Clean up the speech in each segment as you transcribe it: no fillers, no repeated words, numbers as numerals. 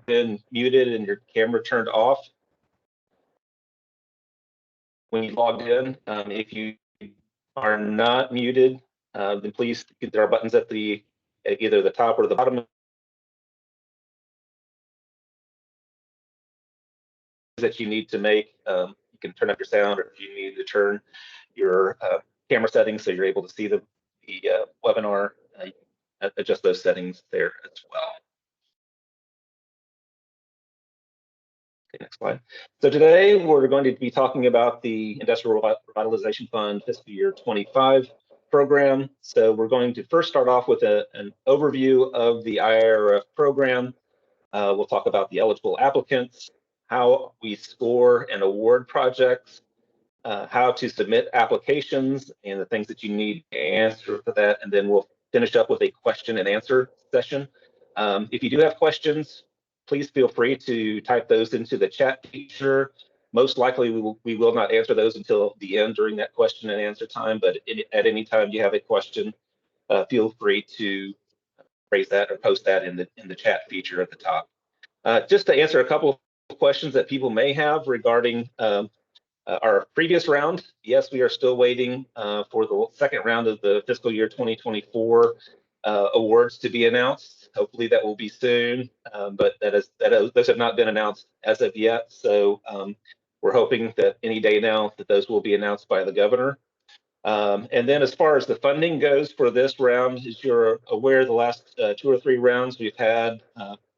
been muted and your camera turned off when you logged in. If you are not muted, then please, there are buttons at either the top or the bottom that you need to make. You can turn up your sound, or if you need to turn your camera settings so you're able to see the webinar, adjust those settings there as well. Okay, next slide. So today we're going to be talking about the Industrial Revitalization Fund Fiscal Year 25 program. So we're going to first start off with an overview of the IRF program. We'll talk about the eligible applicants, how we score and award projects, how to submit applications, and the things that you need to answer for that. And then we'll finish up with a question and answer session. If you do have questions, please feel free to type those into the chat feature. Most likely we will not answer those until the end during that question and answer time, but at any time you have a question, feel free to raise that or post that in the chat feature at the top. Just to answer a couple of questions that people may have regarding our previous round, yes, we are still waiting for the second round of the fiscal year 2024 awards to be announced. Hopefully that will be soon, but those have not been announced as of yet. So we're hoping that any day now that those will be announced by the governor. And then as far as the funding goes for this round, as you're aware, the last 2 or 3 rounds we've had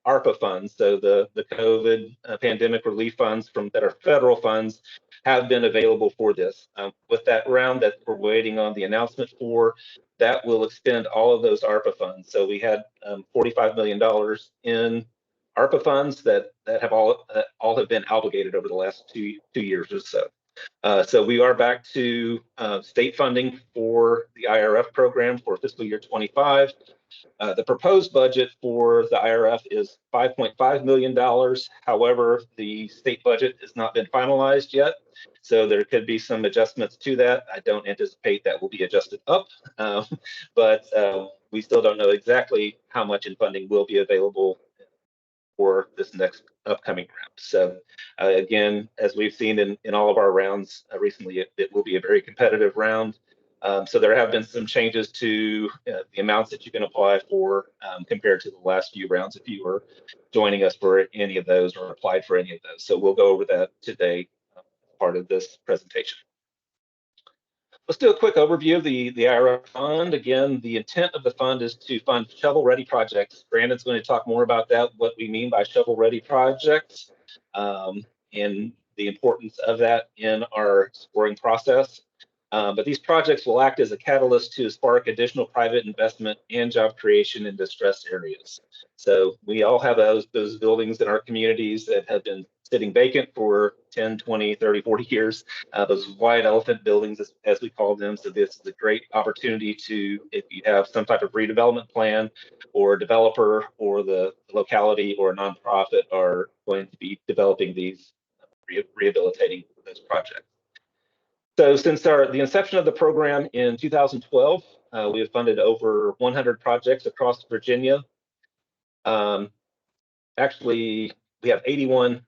ARPA funds, so the COVID pandemic relief funds that are federal funds have been available for this. With that round that we're waiting on the announcement for, that will expend all of those ARPA funds. So we had $45 million in ARPA funds that have all have been obligated over the last two years or so. So we are back to state funding for the IRF program for fiscal year 25. The proposed budget for the IRF is $5.5 million. However, the state budget has not been finalized yet, so there could be some adjustments to that. I don't anticipate that will be adjusted up, but we still don't know exactly how much in funding will be available for this next upcoming round. So again, as we've seen in all of our rounds recently, it will be a very competitive round. So there have been some changes to the amounts that you can apply for compared to the last few rounds if you were joining us for any of those or applied for any of those. So we'll go over that today as part of this presentation. Let's do a quick overview of the IRF fund. Again, the intent of the fund is to fund shovel-ready projects. Brandon's going to talk more about that, what we mean by shovel-ready projects, and the importance of that in our scoring process. But these projects will act as a catalyst to spark additional private investment and job creation in distressed areas. So we all have those buildings in our communities that have been sitting vacant for 10, 20, 30, 40 years, those white elephant buildings, as we call them. So this is a great opportunity to, if you have some type of redevelopment plan, or a developer or the locality or a nonprofit are going to be developing these, rehabilitating those projects. So since the inception of the program in 2012, we have funded over 100 projects across Virginia. Actually, we have 81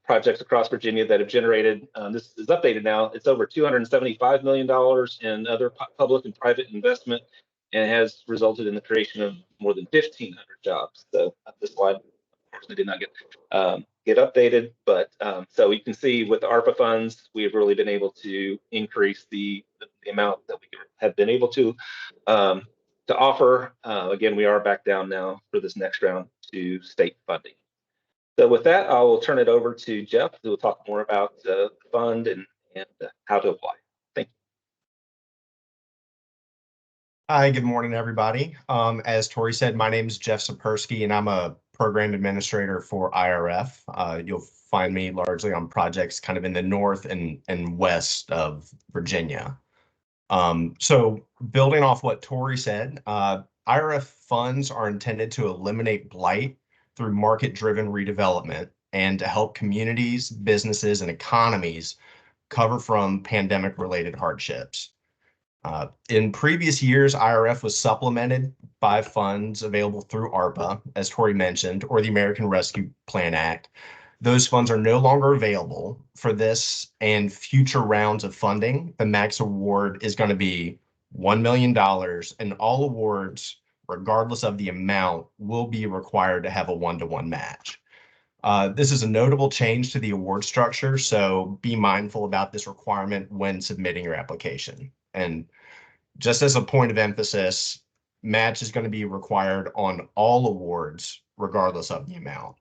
projects across Virginia that have generated, this is updated now, it's over $275 million in other public and private investment, and has resulted in the creation of more than 1,500 jobs. So this slide, unfortunately, did not get updated, but so you can see with the ARPA funds, we have really been able to increase the amount that we have been able to offer. Again, we are back down now for this next round to state funding. So with that, I will turn it over to Jeff, who will talk more about the fund and how to apply. Thank you. Hi, good morning, everybody. As Tori said, my name is Jeff Sapersky, and I'm a program administrator for IRF. You'll find me largely on projects kind of in the north and west of Virginia. So building off what Tori said, IRF funds are intended to eliminate blight through market-driven redevelopment and to help communities, businesses, and economies cover from pandemic-related hardships. In previous years, IRF was supplemented by funds available through ARPA, as Tori mentioned, or the American Rescue Plan Act. Those funds are no longer available for this and future rounds of funding. The max award is going to be $1 million, and all awards, regardless of the amount, will be required to have a one-to-one match. This is a notable change to the award structure, so be mindful about this requirement when submitting your application. And just as a point of emphasis, match is going to be required on all awards, regardless of the amount.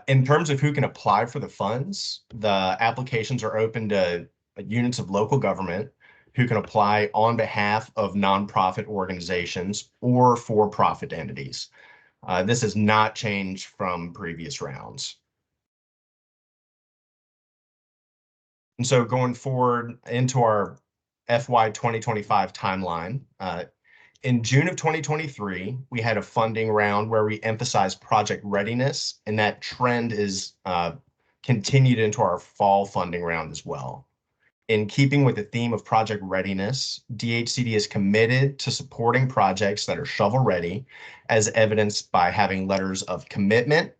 In terms of who can apply for the funds, the applications are open to units of local government who can apply on behalf of nonprofit organizations or for-profit entities. This has not changed from previous rounds. And so going forward into our FY 2025 timeline, in June of 2023, we had a funding round where we emphasized project readiness, and that trend is continued into our fall funding round as well. In keeping with the theme of project readiness, DHCD is committed to supporting projects that are shovel-ready, as evidenced by having letters of commitment,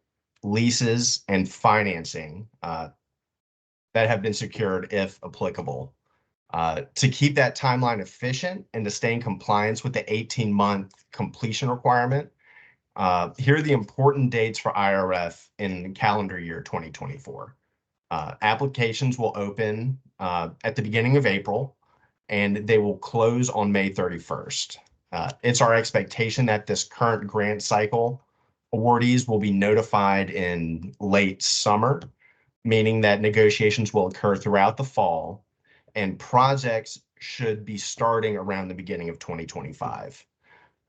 leases, and financing that have been secured if applicable. To keep that timeline efficient and to stay in compliance with the 18-month completion requirement, here are the important dates for IRF in calendar year 2024. Applications will open at the beginning of April, and they will close on May 31st. It's our expectation that this current grant cycle awardees will be notified in late summer, meaning that negotiations will occur throughout the fall, and projects should be starting around the beginning of 2025.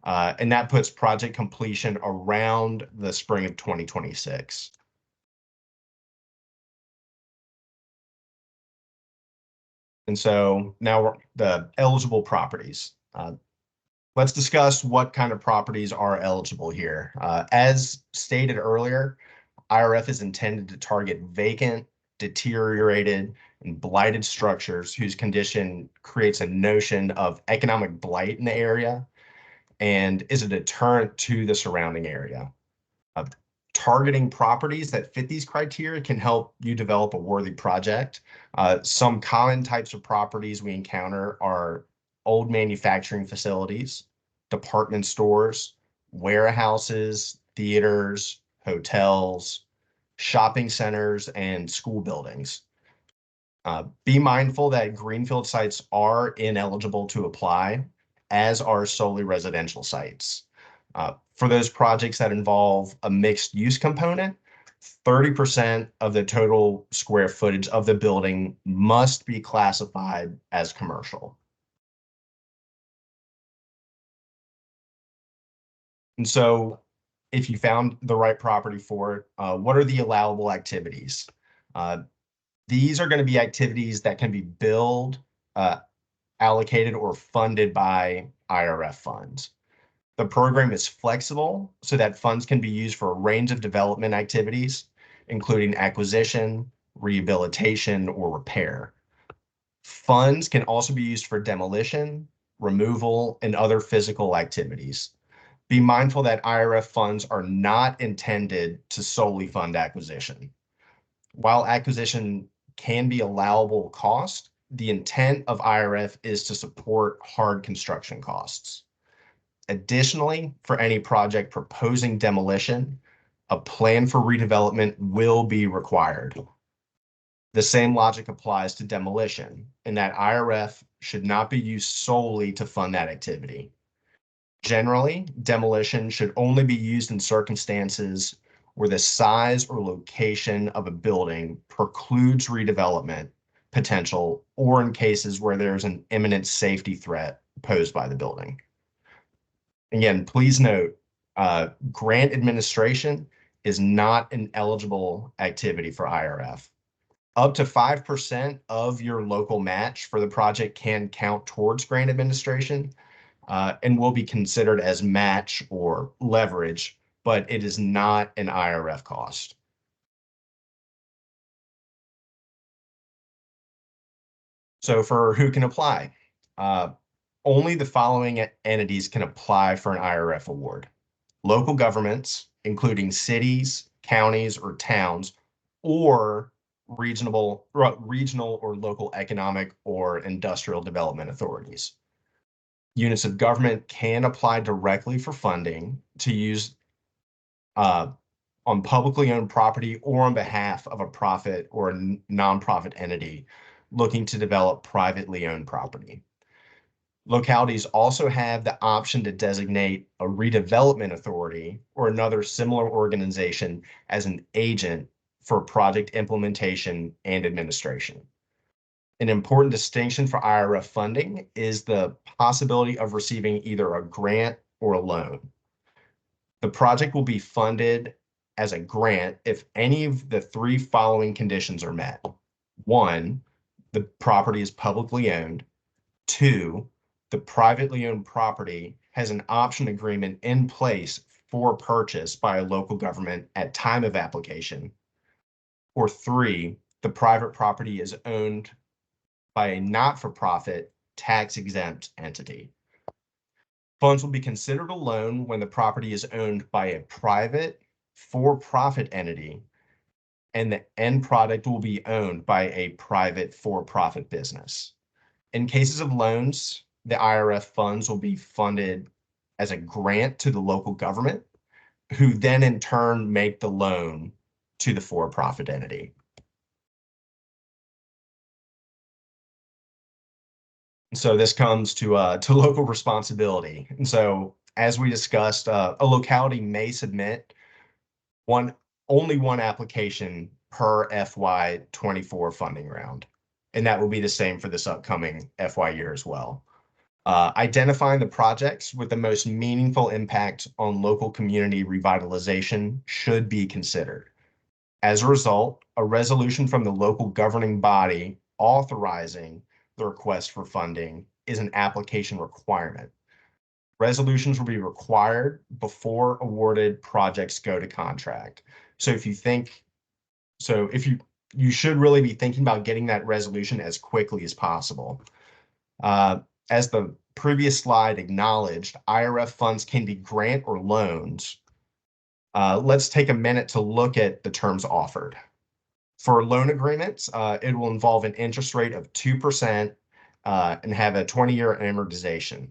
And that puts project completion around the spring of 2026. And so now the eligible properties. Let's discuss what kind of properties are eligible here. As stated earlier, IRF is intended to target vacant, deteriorated, and blighted structures whose condition creates a notion of economic blight in the area and is a deterrent to the surrounding area. Targeting properties that fit these criteria can help you develop a worthy project. Some common types of properties we encounter are old manufacturing facilities, department stores, warehouses, theaters, hotels, shopping centers, and school buildings. Be mindful that greenfield sites are ineligible to apply, as are solely residential sites. For those projects that involve a mixed use component, 30% of the total square footage of the building must be classified as commercial. And so if you found the right property for it, what are the allowable activities? These are going to be activities that can be billed, allocated, or funded by IRF funds. The program is flexible so that funds can be used for a range of development activities, including acquisition, rehabilitation, or repair. Funds can also be used for demolition, removal, and other physical activities. Be mindful that IRF funds are not intended to solely fund acquisition. While acquisition can be allowable cost, the intent of IRF is to support hard construction costs. Additionally, for any project proposing demolition, a plan for redevelopment will be required. The same logic applies to demolition, in that IRF should not be used solely to fund that activity. Generally, demolition should only be used in circumstances where the size or location of a building precludes redevelopment potential, or in cases where there's an imminent safety threat posed by the building. Again, please note, grant administration is not an eligible activity for IRF. Up to 5% of your local match for the project can count towards grant administration and will be considered as match or leverage, but it is not an IRF cost. So for who can apply, Only the following entities can apply for an IRF award: local governments, including cities, counties, or towns, or regional or local economic or industrial development authorities. Units of government can apply directly for funding to use on publicly owned property or on behalf of a profit or a nonprofit entity looking to develop privately owned property. Localities also have the option to designate a redevelopment authority or another similar organization as an agent for project implementation and administration. An important distinction for IRF funding is the possibility of receiving either a grant or a loan. The project will be funded as a grant if any of the three following conditions are met. One, the property is publicly owned. Two, the privately owned property has an option agreement in place for purchase by a local government at time of application. Or three, the private property is owned by a not-for-profit tax-exempt entity. Funds will be considered a loan when the property is owned by a private for-profit entity and the end product will be owned by a private for-profit business. In cases of loans, the IRF funds will be funded as a grant to the local government, who then in turn make the loan to the for-profit entity. So this comes to local responsibility. And so as we discussed, a locality may submit only one application per FY24 funding round. And that will be the same for this upcoming FY year as well. Identifying the projects with the most meaningful impact on local community revitalization should be considered. As a result, a resolution from the local governing body authorizing the request for funding is an application requirement. Resolutions will be required before awarded projects go to contract. So if you should really be thinking about getting that resolution as quickly as possible. As the previous slide acknowledged, IRF funds can be grant or loans. Let's take a minute to look at the terms offered. For loan agreements, it will involve an interest rate of 2% and have a 20-year amortization.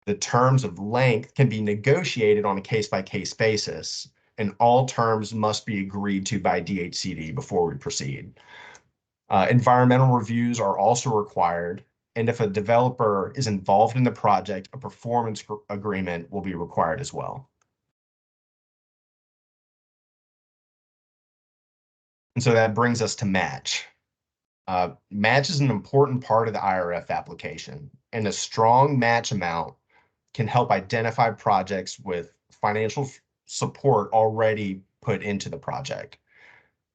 The terms of length can be negotiated on a case-by-case basis, and all terms must be agreed to by DHCD before we proceed. Environmental reviews are also required, and if a developer is involved in the project, a performance agreement will be required as well. And so that brings us to match. Match is an important part of the IRF application, and a strong match amount can help identify projects with financial support already put into the project.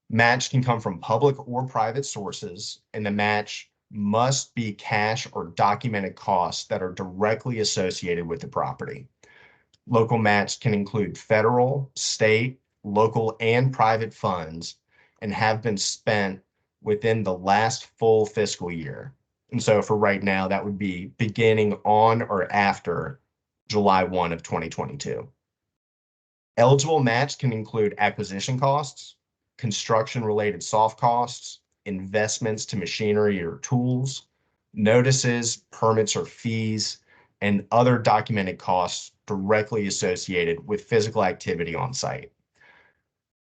Match can come from public or private sources, and the match must be cash or documented costs that are directly associated with the property. Local match can include federal, state, local, and private funds and have been spent within the last full fiscal year. And so for right now, that would be beginning on or after July 1 of 2022. Eligible match can include acquisition costs, construction-related soft costs, investments to machinery or tools, notices, permits or fees, and other documented costs directly associated with physical activity on site.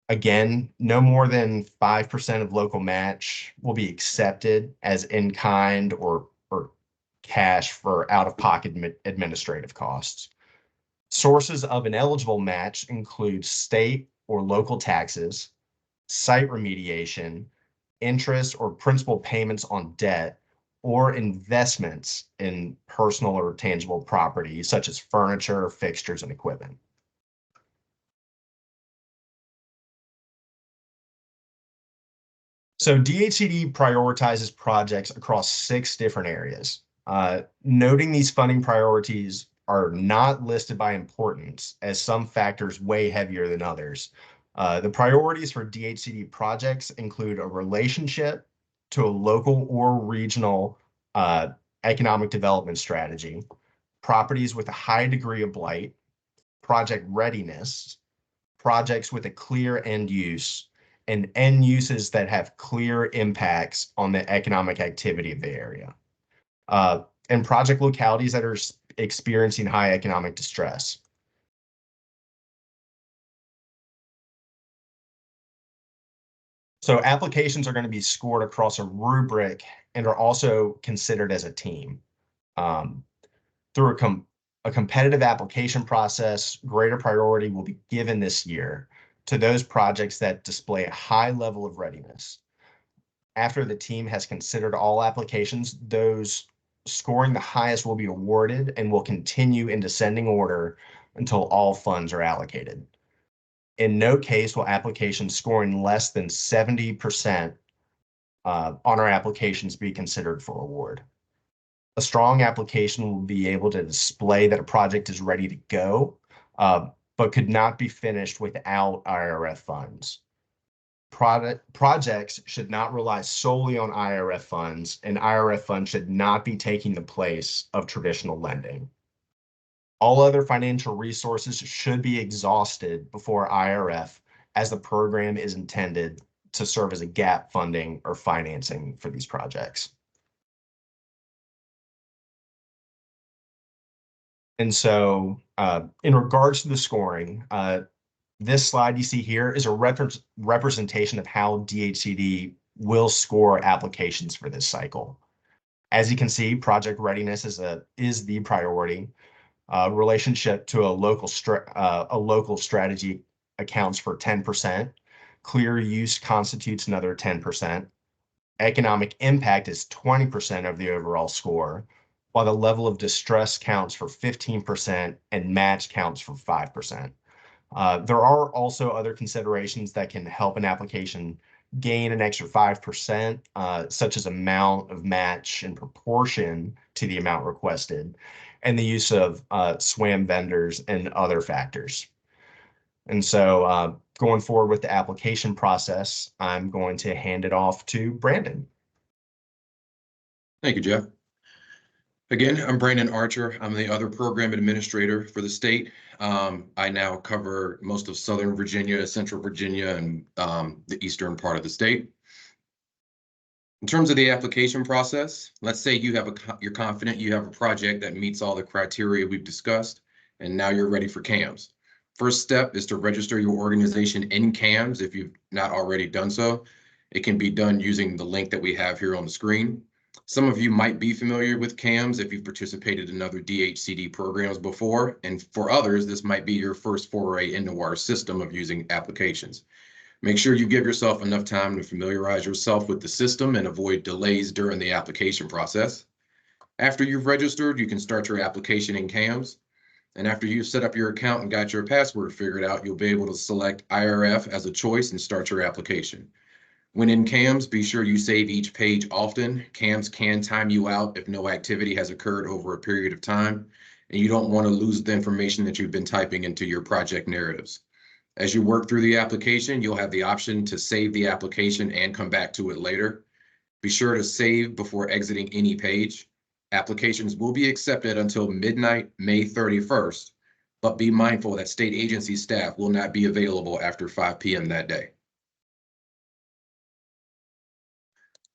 Again, no more than 5% of local match will be accepted as in-kind or cash for out-of-pocket administrative costs. Sources of an eligible match include state or local taxes, site remediation, interest or principal payments on debt, or investments in personal or tangible property, such as furniture, fixtures, and equipment. So DHCD prioritizes projects across 6 different areas. Noting these funding priorities are not listed by importance, as some factors weigh heavier than others. The priorities for DHCD projects include a relationship to a local or regional economic development strategy, properties with a high degree of blight, project readiness, projects with a clear end use, and end uses that have clear impacts on the economic activity of the area, and project localities that are experiencing high economic distress. So applications are going to be scored across a rubric and are also considered as a team. Through a competitive application process, greater priority will be given this year to those projects that display a high level of readiness. After the team has considered all applications, those scoring the highest will be awarded and will continue in descending order until all funds are allocated. In no case will applications scoring less than 70% on our applications be considered for award. A strong application will be able to display that a project is ready to go, but could not be finished without IRF funds. Projects should not rely solely on IRF funds, and IRF funds should not be taking the place of traditional lending. All other financial resources should be exhausted before IRF, as the program is intended to serve as a gap funding or financing for these projects. And so in regards to the scoring, this slide you see here is a representation of how DHCD will score applications for this cycle. As you can see, project readiness is the priority. Relationship to a local strategy accounts for 10%. Clear use constitutes another 10%. Economic impact is 20% of the overall score, while the level of distress counts for 15% and match counts for 5%. There are also other considerations that can help an application gain an extra 5%, such as amount of match in proportion to the amount requested, and the use of SWAM vendors and other factors. And so going forward with the application process, I'm going to hand it off to Brandon. Thank you, Jeff. Again, I'm Brandon Archer. I'm the other program administrator for the state. I now cover most of Southern Virginia, Central Virginia, and the eastern part of the state. In terms of the application process, let's say you're confident you have a project that meets all the criteria we've discussed, and now you're ready for CAMS. First step is to register your organization in CAMS if you've not already done so. It can be done using the link that we have here on the screen. Some of you might be familiar with CAMS if you've participated in other DHCD programs before, and for others, this might be your first foray into our system of using applications. Make sure you give yourself enough time to familiarize yourself with the system and avoid delays during the application process. After you've registered, you can start your application in CAMS. And after you've set up your account and got your password figured out, you'll be able to select IRF as a choice and start your application. When in CAMS, be sure you save each page often. CAMS can time you out if no activity has occurred over a period of time, and you don't want to lose the information that you've been typing into your project narratives. As you work through the application, you'll have the option to save the application and come back to it later. Be sure to save before exiting any page. Applications will be accepted until midnight, May 31st, but be mindful that state agency staff will not be available after 5 p.m. that day.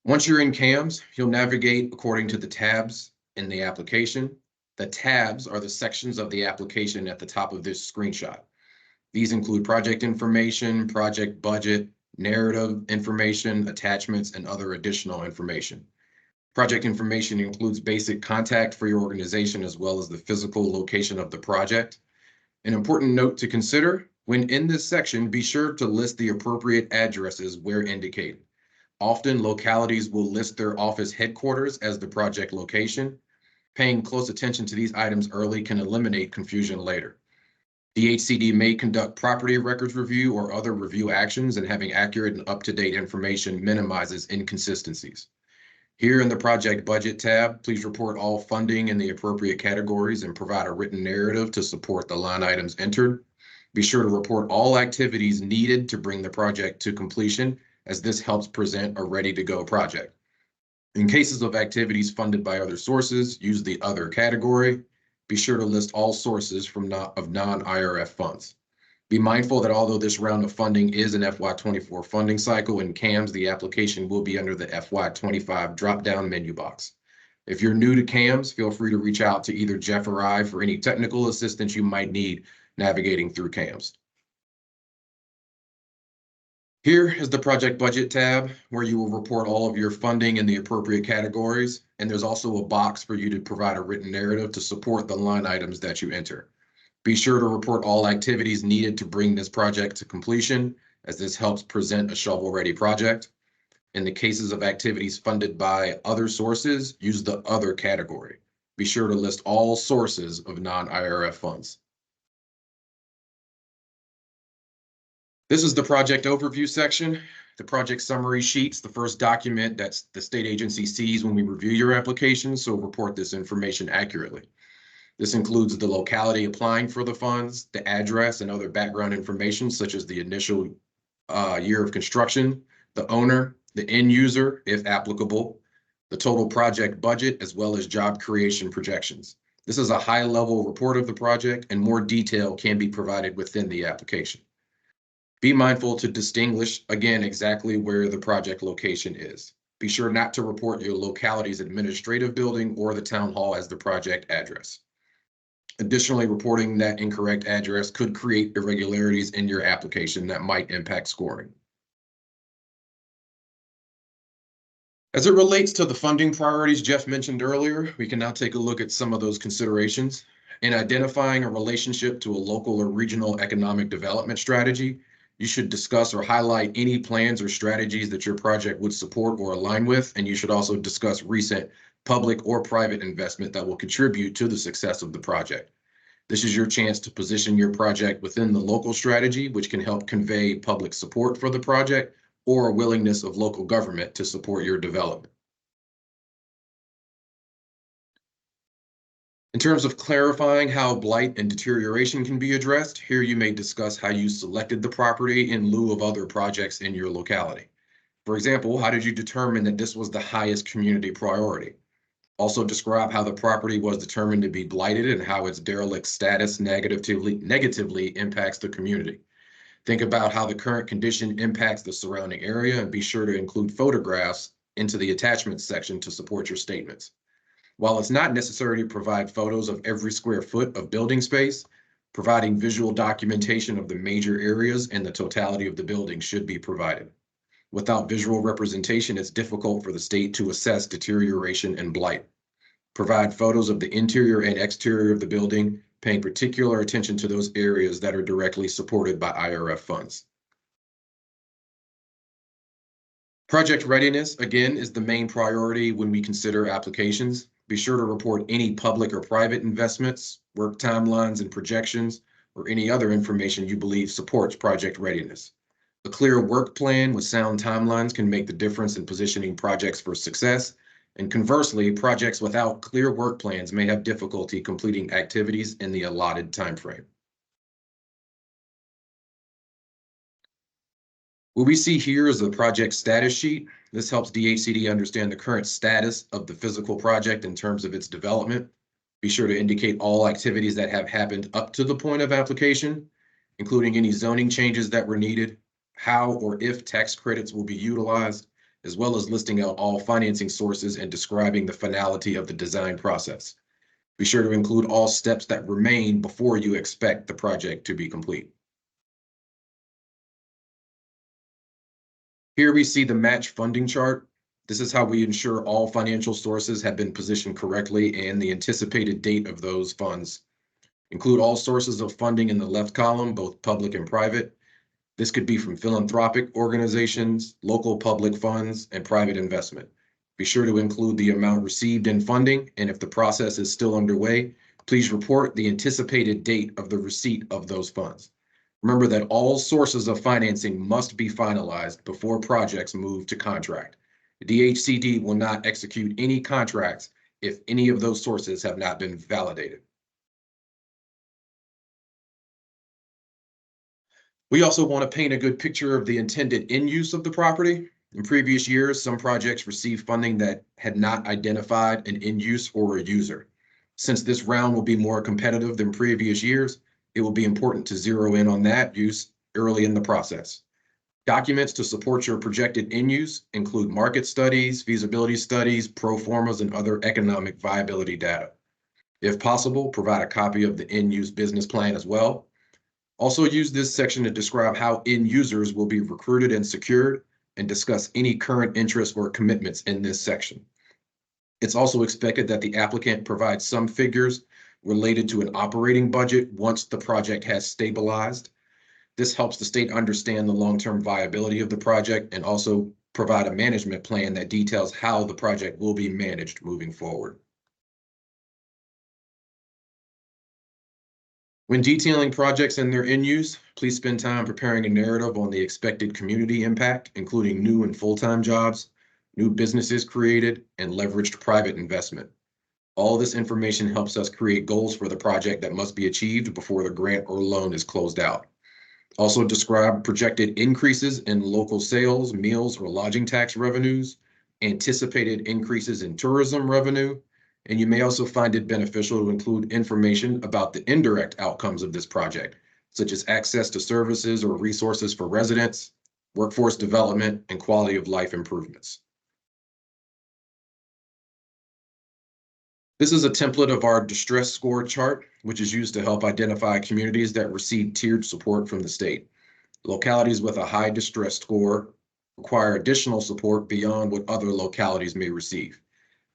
Once you're in CAMS, you'll navigate according to the tabs in the application. The tabs are the sections of the application at the top of this screenshot. These include project information, project budget, narrative information, attachments, and other additional information. Project information includes basic contact for your organization as well as the physical location of the project. An important note to consider, when in this section, be sure to list the appropriate addresses where indicated. Often localities will list their office headquarters as the project location. Paying close attention to these items early can eliminate confusion later. DHCD may conduct property records review or other review actions, and having accurate and up-to-date information minimizes inconsistencies. Here in the project budget tab, please report all funding in the appropriate categories and provide a written narrative to support the line items entered. Be sure to report all activities needed to bring the project to completion, as this helps present a ready-to-go project. In cases of activities funded by other sources, use the other category. Be sure to list all sources of non-IRF funds. Be mindful that although this round of funding is an FY24 funding cycle, in CAMS, the application will be under the FY25 drop-down menu box. If you're new to CAMS, feel free to reach out to either Jeff or I for any technical assistance you might need navigating through CAMS. Here is the project budget tab where you will report all of your funding in the appropriate categories. And there's also a box for you to provide a written narrative to support the line items that you enter. Be sure to report all activities needed to bring this project to completion, as this helps present a shovel-ready project. In the cases of activities funded by other sources, use the other category. Be sure to list all sources of non-IRF funds. This is the project overview section. The project summary sheet's the first document that the state agency sees when we review your application, so report this information accurately. This includes the locality applying for the funds, the address, and other background information such as the initial year of construction, the owner, the end user, if applicable, the total project budget, as well as job creation projections. This is a high-level report of the project, and more detail can be provided within the application. Be mindful to distinguish, again, exactly where the project location is. Be sure not to report your locality's administrative building or the town hall as the project address. Additionally, reporting that incorrect address could create irregularities in your application that might impact scoring. As it relates to the funding priorities Jeff mentioned earlier, we can now take a look at some of those considerations. In identifying a relationship to a local or regional economic development strategy, you should discuss or highlight any plans or strategies that your project would support or align with, and you should also discuss recent public or private investment that will contribute to the success of the project. This is your chance to position your project within the local strategy, which can help convey public support for the project or a willingness of local government to support your development. In terms of clarifying how blight and deterioration can be addressed, here you may discuss how you selected the property in lieu of other projects in your locality. For example, how did you determine that this was the highest community priority? Also describe how the property was determined to be blighted and how its derelict status negatively impacts the community. Think about how the current condition impacts the surrounding area, and be sure to include photographs into the attachments section to support your statements. While it's not necessary to provide photos of every square foot of building space, providing visual documentation of the major areas and the totality of the building should be provided. Without visual representation, it's difficult for the state to assess deterioration and blight. Provide photos of the interior and exterior of the building, paying particular attention to those areas that are directly supported by IRF funds. Project readiness, again, is the main priority when we consider applications. Be sure to report any public or private investments, work timelines and projections, or any other information you believe supports project readiness. A clear work plan with sound timelines can make the difference in positioning projects for success. And conversely, projects without clear work plans may have difficulty completing activities in the allotted timeframe. What we see here is the project status sheet. This helps DHCD understand the current status of the physical project in terms of its development. Be sure to indicate all activities that have happened up to the point of application, including any zoning changes that were needed, how or if tax credits will be utilized, as well as listing out all financing sources and describing the finality of the design process. Be sure to include all steps that remain before you expect the project to be complete. Here we see the match funding chart. This is how we ensure all financial sources have been positioned correctly and the anticipated date of those funds. Include all sources of funding in the left column, both public and private. This could be from philanthropic organizations, local public funds, and private investment. Be sure to include the amount received in funding, and if the process is still underway, please report the anticipated date of the receipt of those funds. Remember that all sources of financing must be finalized before projects move to contract. DHCD will not execute any contracts if any of those sources have not been validated. We also want to paint a good picture of the intended end use of the property. In previous years, some projects received funding that had not identified an end use or a user. Since this round will be more competitive than previous years, it will be important to zero in on that use early in the process. Documents to support your projected end use include market studies, feasibility studies, pro formas, and other economic viability data. If possible, provide a copy of the end use business plan as well. Also use this section to describe how end users will be recruited and secured, and discuss any current interests or commitments in this section. It's also expected that the applicant provides some figures related to an operating budget once the project has stabilized. This helps the state understand the long-term viability of the project and also provide a management plan that details how the project will be managed moving forward. When detailing projects and their end use, please spend time preparing a narrative on the expected community impact, including new and full-time jobs, new businesses created, and leveraged private investment. All this information helps us create goals for the project that must be achieved before the grant or loan is closed out. Also describe projected increases in local sales, meals, or lodging tax revenues, anticipated increases in tourism revenue, and you may also find it beneficial to include information about the indirect outcomes of this project, such as access to services or resources for residents, workforce development, and quality of life improvements. This is a template of our distress score chart, which is used to help identify communities that receive tiered support from the state. Localities with a high distress score require additional support beyond what other localities may receive.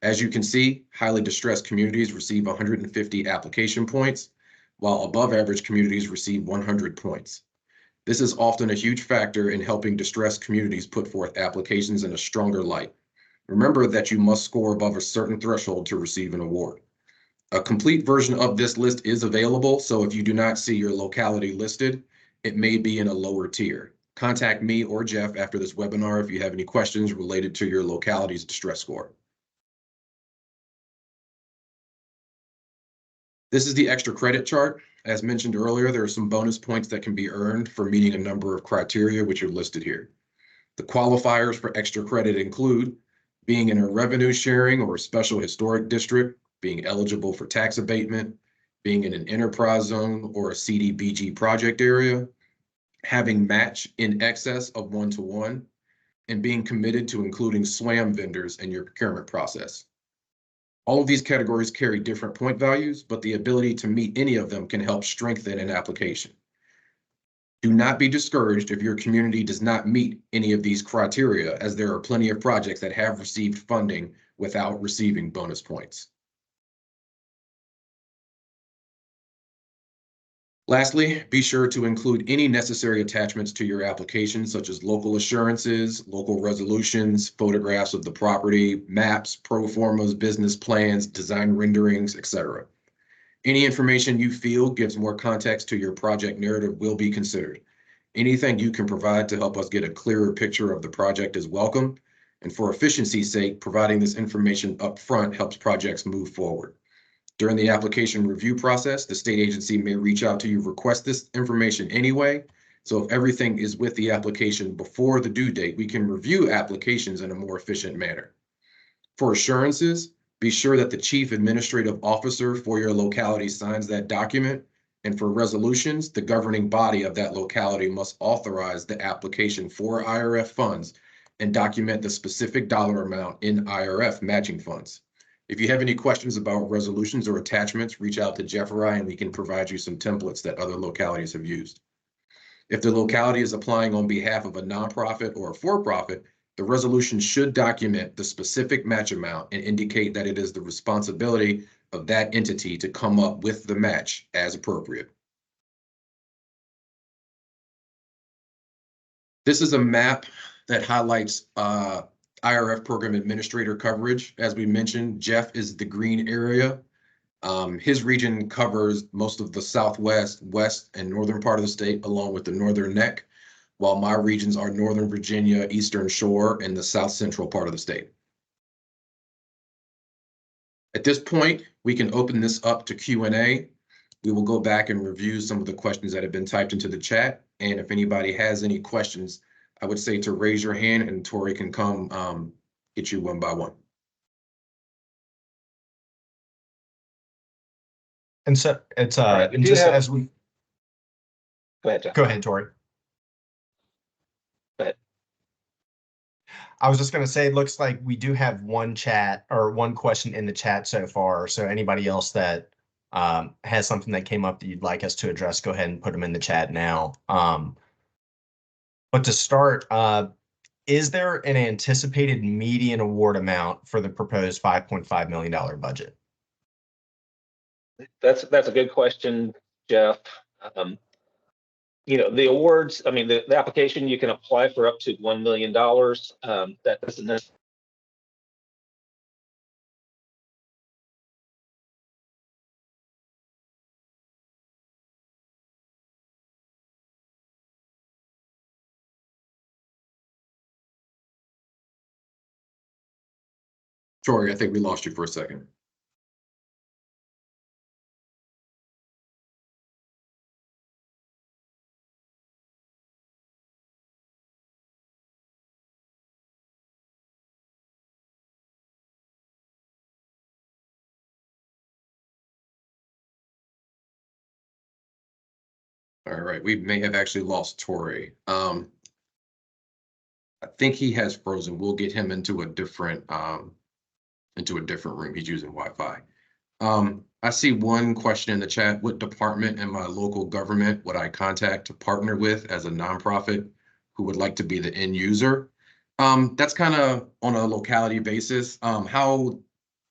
As you can see, highly distressed communities receive 150 application points, while above average communities receive 100 points. This is often a huge factor in helping distressed communities put forth applications in a stronger light. Remember that you must score above a certain threshold to receive an award. A complete version of this list is available, so if you do not see your locality listed, it may be in a lower tier. Contact me or Jeff after this webinar if you have any questions related to your locality's distress score. This is the extra credit chart. As mentioned earlier, there are some bonus points that can be earned for meeting a number of criteria which are listed here. The qualifiers for extra credit include being in a revenue sharing or special historic district, being eligible for tax abatement, being in an enterprise zone or a CDBG project area, having match in excess of 1-to-1, and being committed to including SWAM vendors in your procurement process. All of these categories carry different point values, but the ability to meet any of them can help strengthen an application. Do not be discouraged if your community does not meet any of these criteria, as there are plenty of projects that have received funding without receiving bonus points. Lastly, be sure to include any necessary attachments to your application, such as local assurances, local resolutions, photographs of the property, maps, pro formas, business plans, design renderings, etc. Any information you feel gives more context to your project narrative will be considered. Anything you can provide to help us get a clearer picture of the project is welcome. And for efficiency's sake, providing this information up front helps projects move forward. During the application review process, the state agency may reach out to you, request this information anyway. So if everything is with the application before the due date, we can review applications in a more efficient manner. For assurances, be sure that the chief administrative officer for your locality signs that document. And for resolutions, the governing body of that locality must authorize the application for IRF funds and document the specific dollar amount in IRF matching funds. If you have any questions about resolutions or attachments, reach out to Jeff or I, and we can provide you some templates that other localities have used. If the locality is applying on behalf of a nonprofit or a for-profit, the resolution should document the specific match amount and indicate that it is the responsibility of that entity to come up with the match as appropriate. This is a map that highlights IRF program administrator coverage. As we mentioned, Jeff is the green area. His region covers most of the southwest, west, and northern part of the state, along with the northern neck, while my regions are Northern Virginia, Eastern Shore, and the south central part of the state. At this point, we can open this up to Q&A. We will go back and review some of the questions that have been typed into the chat. And if anybody has any questions, I would say to raise your hand and Tori can come get you one by one. And so it's right, we and do just have- as we Go ahead, Jeff. go ahead, Tori. Go ahead. I was just going to say, it looks like we do have one question in the chat so far. So anybody else that has something that came up that you'd like us to address, go ahead and put them in the chat now. But to start, is there an anticipated median award amount for the proposed $5.5 million budget? That's a good question, Jeff. The awards, I mean, the application, you can apply for up to $1 million. That doesn't necessarily. Tori, I think we lost you for a second. All right, we may have actually lost Tori. I think he has frozen. We'll get him into a different room. He's using Wi-Fi. I see one question in the chat. What department in my local government would I contact to partner with as a nonprofit who would like to be the end user? That's kind of on a locality basis. How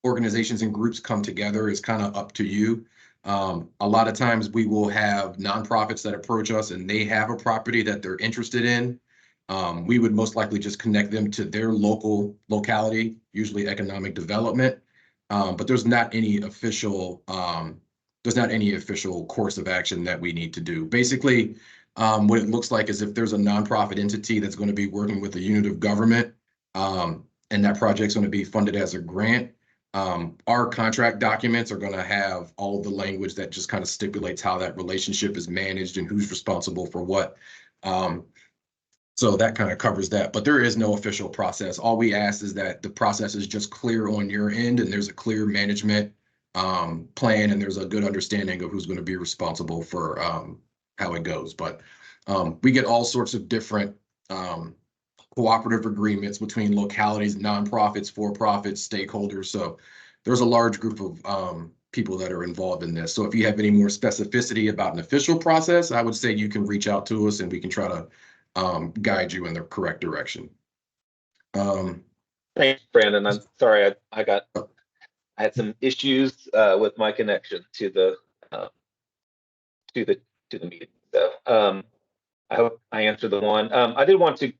organizations and groups come together is kind of up to you. A lot of times we will have nonprofits that approach us and they have a property that they're interested in. We would most likely just connect them to their locality, usually economic development. But there's not any official course of action that we need to do. Basically, what it looks like is if there's a nonprofit entity that's going to be working with a unit of government, and that project's going to be funded as a grant, our contract documents are going to have all of the language that just kind of stipulates how that relationship is managed and who's responsible for what. So that kind of covers that, but there is no official process. All we ask is that the process is just clear on your end and there's a clear management plan and there's a good understanding of who's going to be responsible for how it goes. But we get all sorts of different cooperative agreements between localities, nonprofits, for-profits, stakeholders. So there's a large group of people that are involved in this. So if you have any more specificity about an official process, I would say you can reach out to us and we can try to guide you in the correct direction. Thanks, Brandon. I'm sorry, I had some issues with my connection to the meeting. So I hope I answered the one. I did want to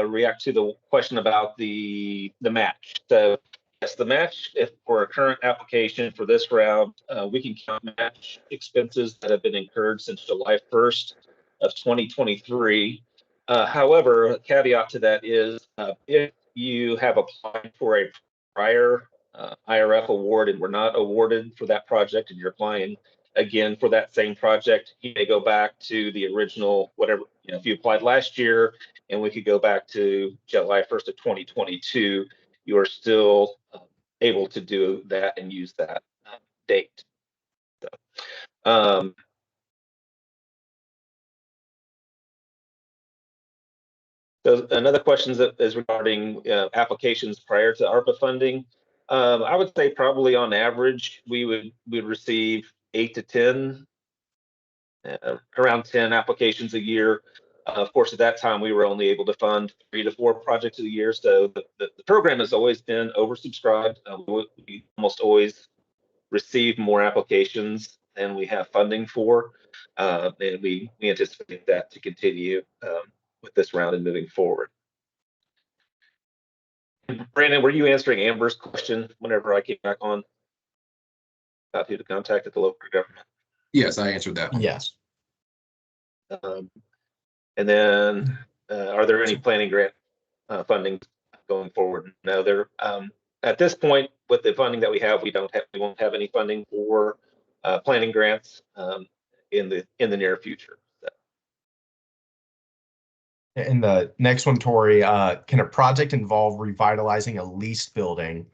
react to the question about the match. So yes, the match, if for a current application for this round, we can count match expenses that have been incurred since July 1st of 2023. However, a caveat to that is if you have applied for a prior IRF award and were not awarded for that project and you're applying again for that same project, you may go back to the original, whatever, if you applied last year and we could go back to July 1st of 2022, you are still able to do that and use that date. So, so another question is regarding applications prior to ARPA funding. I would say probably on average we would receive 8 to 10, around 10 applications a year. Of course, at that time we were only able to fund 3 to 4 projects a year, so the program has always been oversubscribed. We almost always receive more applications than we have funding for, and we anticipate that to continue with this round and moving forward. Brandon, were you answering Amber's question whenever I came back on about who to contact at the local government? Yes, I answered that one. Yes. And then, are there any planning grant funding going forward? No, there. At this point, with the funding that we have, we won't have any funding for planning grants in the near future. So. And the next one, Tori, can a project involve revitalizing a leased building?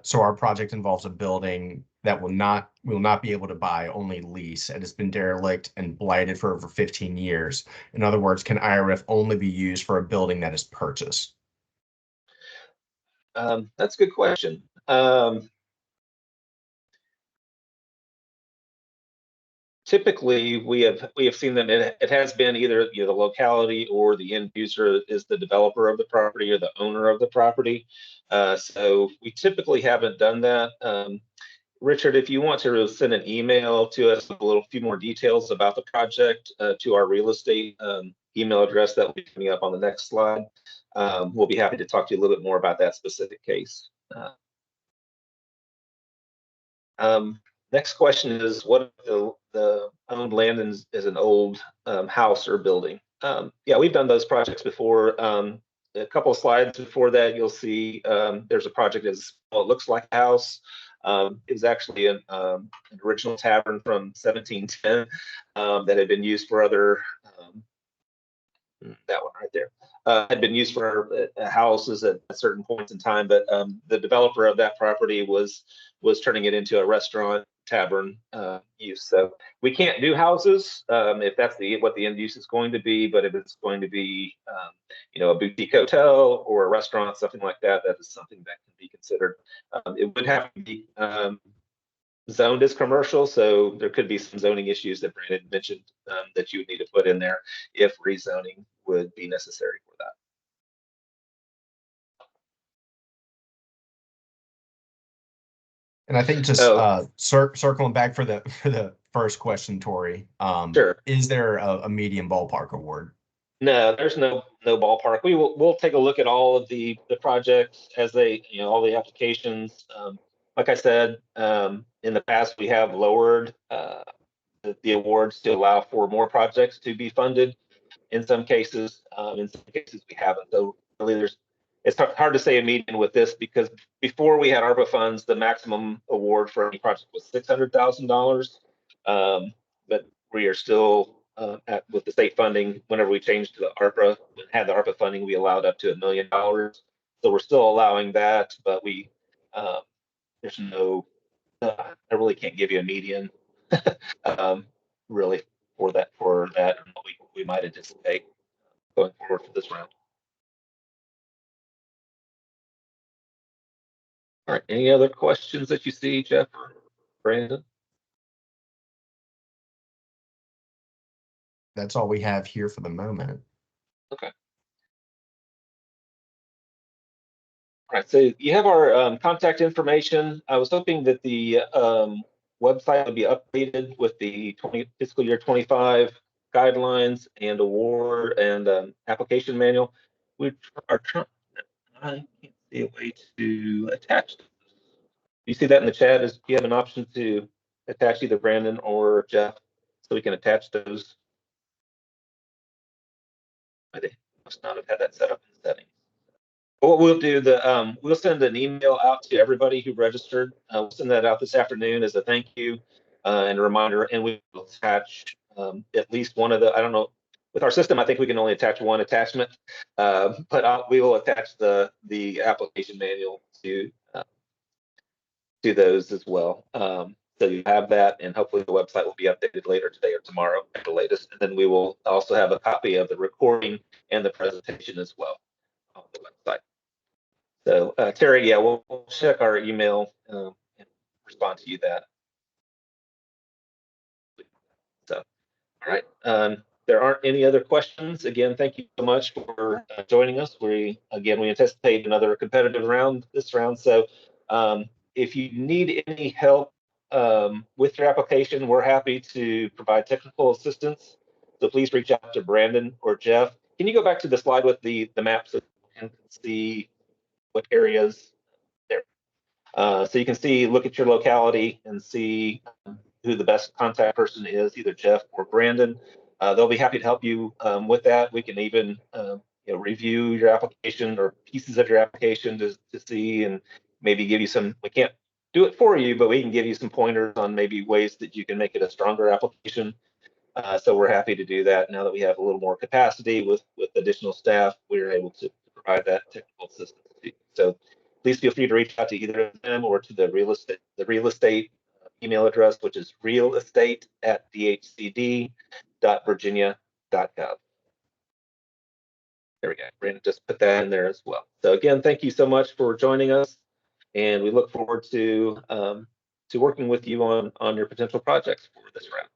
So our project involves a building that we will not be able to buy, only lease, and has been derelict and blighted for over 15 years. In other words, can IRF only be used for a building that is purchased? That's a good question. Typically, we have seen that it has been either the locality or the end user is the developer of the property or the owner of the property. So we typically haven't done that. Richard, if you want to send an email to us with a few more details about the project to our real estate email address that will be coming up on the next slide, we'll be happy to talk to you a little bit more about that specific case. Next question is, what if the owned land is an old house or building? Yeah, we've done those projects before. A couple of slides before that, you'll see there's a project that's, well, it looks like a house. It was actually an original tavern from 1710 that had been used for other, that one right there, had been used for houses at certain points in time, but the developer of that property was turning it into a restaurant tavern use. So we can't do houses if that's what the end use is going to be, but if it's going to be a boutique hotel or a restaurant, something like that, that is something that can be considered. It would have to be zoned as commercial, so there could be some zoning issues that Brandon mentioned that you would need to put in there if rezoning would be necessary for that. And I think just circling back for the first question, Tori, sure. Is there a median ballpark award? No, there's no ballpark. We'll take a look at all of the projects as they, all the applications. Like I said, in the past, we have lowered the awards to allow for more projects to be funded. In some cases we haven't. So really, it's hard to say a median with this, because before we had ARPA funds, the maximum award for any project was $600,000. But we are still with the state funding. Whenever we changed to the ARPA, had the ARPA funding, we allowed up to $1 million. So we're still allowing that, but there's no. I really can't give you a median, really, for that and what we might anticipate going forward for this round. All right, any other questions that you see, Jeff or Brandon? That's all we have here for the moment. Okay. All right, so you have our contact information. I was hoping that the website would be updated with the fiscal year 25 guidelines and award and application manual. We are trying. I can't see a way to attach. Do you see that in the chat? Do you have an option to attach either Brandon or Jeff so we can attach those? They must not have had that set up in settings. What we'll do, we'll send an email out to everybody who registered. We'll send that out this afternoon as a thank you and a reminder, and we will attach at least one of the. I don't know. With our system, I think we can only attach one attachment, but we will attach the application manual to those as well. So you have that, and hopefully the website will be updated later today or tomorrow at the latest. And then we will also have a copy of the recording and the presentation as well on the website. So Terry, yeah, we'll check our email and respond to you that. So, all right. There aren't any other questions. Again, thank you so much for joining us. We anticipate another competitive round this round. So if you need any help with your application, we're happy to provide technical assistance. So please reach out to Brandon or Jeff. Can you go back to the slide with the maps so you can see what areas there? So you can look at your locality and see who the best contact person is, either Jeff or Brandon. They'll be happy to help you with that. We can even review your application or pieces of your application to see and maybe give you some. We can't do it for you, but we can give you some pointers on maybe ways that you can make it a stronger application. So we're happy to do that now that we have a little more capacity with additional staff. We're able to provide that technical assistance to you. So please feel free to reach out to either of them or to the real estate email address, which is realestate@dhcd.virginia.gov. There we go. Brandon just put that in there as well. So again, thank you so much for joining us, and we look forward to working with you on your potential projects for this round.